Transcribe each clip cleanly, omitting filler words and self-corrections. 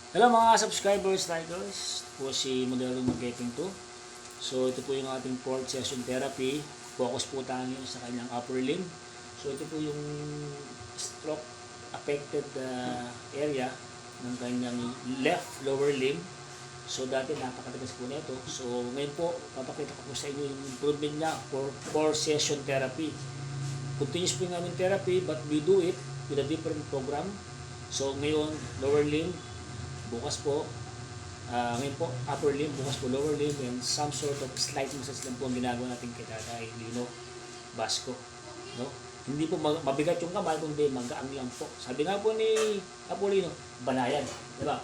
Hello mga subscribers, likers. Ito po si Modelo Marketing 2. So ito po yung ating fourth session therapy. Focus po tayo sa kanyang upper limb. So ito po yung stroke affected area ng kanyang left lower limb. So dati napakatigas po nito. So ngayon po, papakita ko po sa inyo yung improvement niya for 4 session therapy. Continuous po yung aming therapy but we do it with a different program. So ngayon, lower limb, bukas po, ngayon po upper limb, bukas po lower limb, and some sort of slight massage lang po ang ginagawa natin kay Tatay Lino Basco. No? Hindi po mabigat yung kamay, kundi magaang lang po. Sabi nga po ni Apolino, banayan. Di ba?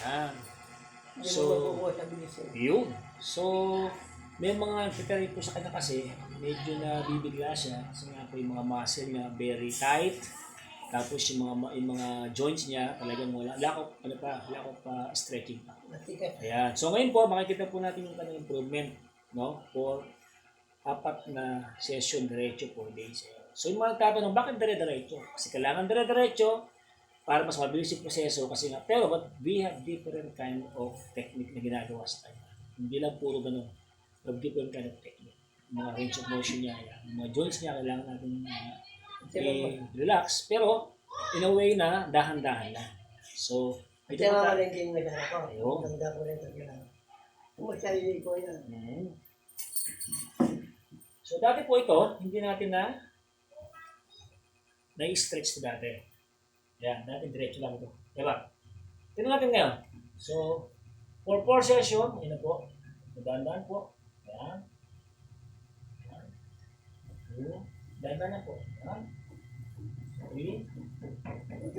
Yan. So, yun. So, may mga kriteria po sa kanya kasi, medyo nabibigla siya. Kasi nga po yung mga muscle niya very tight. Tapos yung mga joints niya talagang wala. Lack of stretching pa. Ayan. So ngayon po, makikita po natin yung kanyang improvement. No? For 4 na session, diretso 4 days. So yung mga nagtatanong, bakit dire-diretso? Kasi kailangan dire-diretso para mas mabilis yung proseso. Kasi nga, pero but we have different kind of technique na ginagawa sa kanya. Hindi lang puro ganun. We have different kind of technique. Mga range of motion niya, yung mga joints niya, kailangan natin relax, pero in a way na dahan-dahan na. So, ito naman ang game na gano'n ko. Ayun. Maganda ko rin ito gano'n. Umasali ko yan. So, dati po ito, hindi natin na-stretch na dati. Yan, dati diretso lang ito. Diba? Tignan natin ngayon. So, for 4 session, yun na po. Dahan-dahan po. Yan. Dahan-dahan na po. Yan. Okay.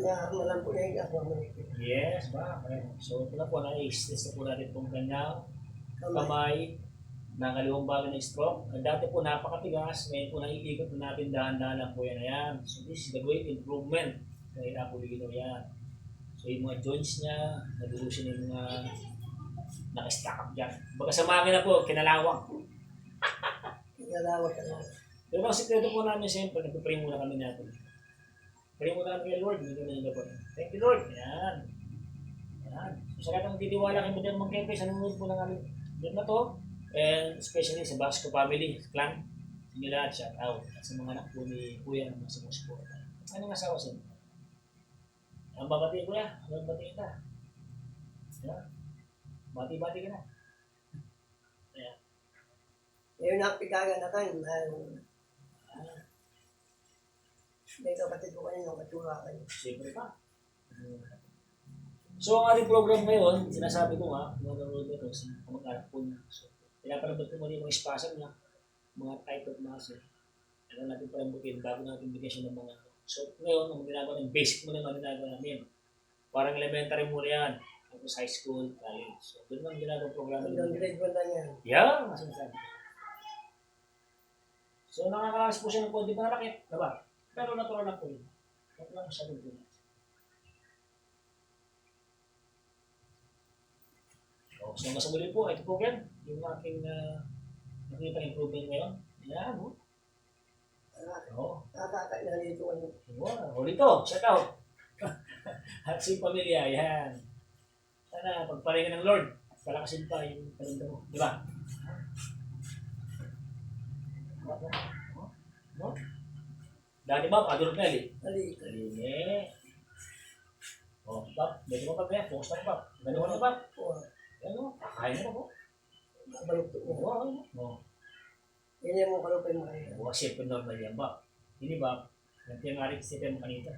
Malam po na yung ako. Yes, ba? So, ito na po, na-stress na po natin itong kanyang kamay na kaliwang bagay ng stroke. Dati po napakatigas, ngayon po naiikot na natin dahan-dahan lang po yan. Ayan. So, this is the great improvement kay Apolino yan. So, yung mga joints niya, nagulusin yung mga naka-stack up dyan. Baga sa makina po, kinalawang. Kinalawang ka lang. Pero ang sikreto po namin, siyempre, nagpipray muna kami natin. Pray muna kami kay Lord, hindi kami nila po. Thank you, Lord. Yan. Yan. So, sa lahat ng titiwala kay Madam Magkepe, sa nunod po ng aming video na to, and especially sa Basco family, clan, hindi lahat, shout out. At sa mga anak po ni Kuya ng mga Basco. Anong asawa sa inyo? Ang babati ko ya, ang babati kita. Yan. Bati-bati ka na. Ayan. Ngayon napigagan na kayo. May kapatid ko kayo, katura kayo. Siyempre pa. So, ang ating program ngayon, sinasabi ko nga, nanonood ito sa kamag-anak po niya. So, pinapalabot ko muna yung mga espasm niya, mga type of muscle. Ano natin palambutin bago natin bigyan siya ng mga. So, ngayon, ang ginagawa ng basic muna yung ginagawa namin. Parang elementary muna yan. Tapos high school, college. So, doon lang ginagawa program. Hanggang grade 1 lang yan. Yeah, masasabi. So, nakakalas po siya ng konti panakit. Diba? Pero natural lang po yun. Huwag lang siya doon. So, mas muli po, ito po yan. Yung aking nakita improvement ngayon. Yan, no? Oo. Nakakailan dito kayo. Wow, dito, shout out. At si pamilya, yan. Sana pagparingan ng Lord, palakasin pa yung kalenda mo. Di ba? No? Dati ba, padulog na eh. Ali. Oh, Pap, medyo mo pa kaya, focus na pa. Ganun na ba? Ano? Kakain mo po. Nabalukto mo. Oo. Yan yung mga kalupin mo kayo. Oo, siyempre normal yan ba? Hindi ba? Nagtiyangari kasi tayo makanita.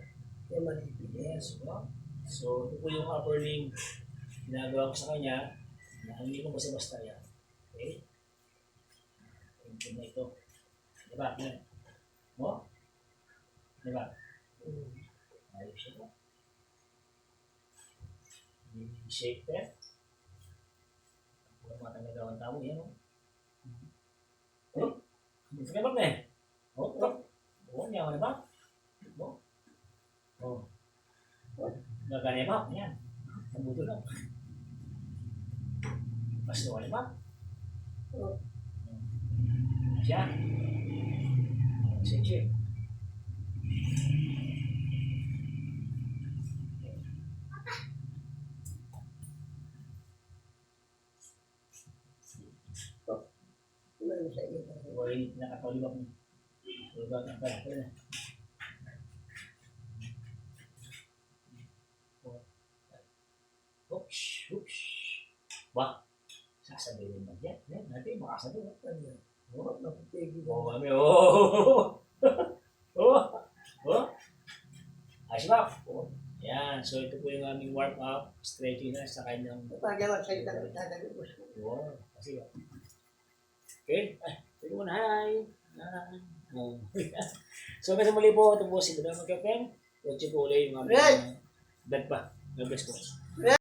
Yan mali. Yes, ba? So, ito po yung upper limb. Ginagawa ko sa kanya. Na hindi ko basta-basta yan. Okay? Ito na ito. Diba? Yan. Mo? Diba? Ayos siya ba? Shake that. Mga tanggagawan tamo, yan o. Oh, hindi sa kabag na eh. Oh, ito. Oo, niya ako na ba? Oh. Gagana ba? Yan. Nabuto lang. Pasto ka na ba? Siya. Sige. sa iyo. O, yun, nakatulog mo. Tulog ang pala. Ito na. Oops, oops. Ba? Sasabihin mo yan. Yan, natin, makasabihin. Ano yan? Oo, Napatigil oo, ako. kami. Oo. Oo. Oo. Ayos ba? Oo. Yan. So, ito po yung aming warm-up. Stretching na sa kanyang... Pagkawan sa itang itadagin ko. Oo. Kasi ba? Okay. Ay, pwede mo na. Hi. Hi. Oh. So, kasi muli po, ito po si Dr. Magkapeng. Watch po ulit yung aming... Right. Bed pa. God bless po.